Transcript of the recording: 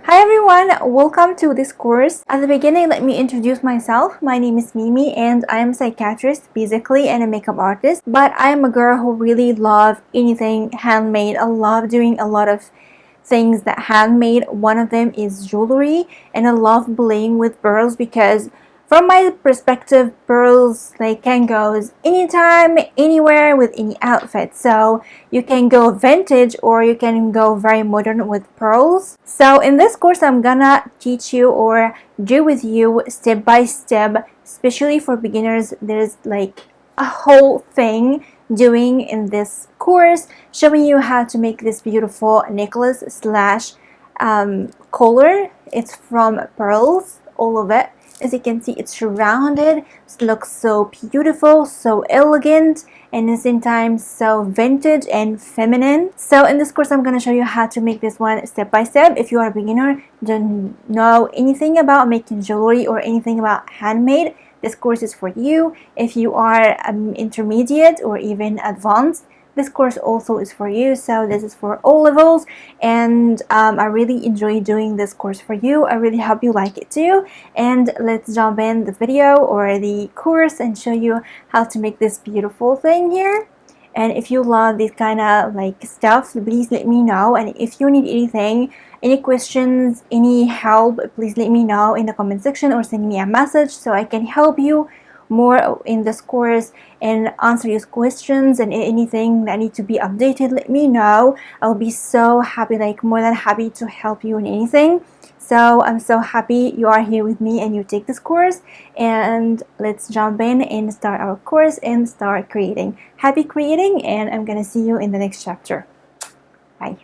Hi everyone, welcome to this course. At the beginning, let me introduce myself. My name is Mimi and I am a psychiatrist basically and a makeup artist. But I am a girl who really loves anything handmade. I love doing a lot of things that handmade. One of them is jewelry, and I love playing with pearls because from my perspective, pearls can go anytime, anywhere with any outfit. So you can go vintage or you can go very modern with pearls. So in this course, I'm gonna teach you or do with you step by step, especially for beginners. There's a whole thing doing in this course, showing you how to make this beautiful necklace slash collar. It's from pearls, all of it. As you can see, it's rounded. It looks so beautiful, so elegant, and at the same time so vintage and feminine. So in this course, I'm going to show you how to make this one step by step. If you are a beginner, don't know anything about making jewelry or anything about handmade, this course is for you. If you are intermediate or even advanced, this course also is for you. So this is for all levels, and I really enjoy doing this course for you. I really hope you like it too. And let's jump in the video or the course and show you how to make this beautiful thing here. And if you love this kind of stuff, please let me know. And if you need anything, any questions, any help, please let me know in the comment section or send me a message so I can help you more in this course and answer your questions. And anything that need to be updated, let me know. I'll be so happy, more than happy to help you in anything. So I'm so happy you are here with me and you take this course, and let's jump in and start our course and start creating. Happy creating, and I'm gonna see you in the next chapter. Bye.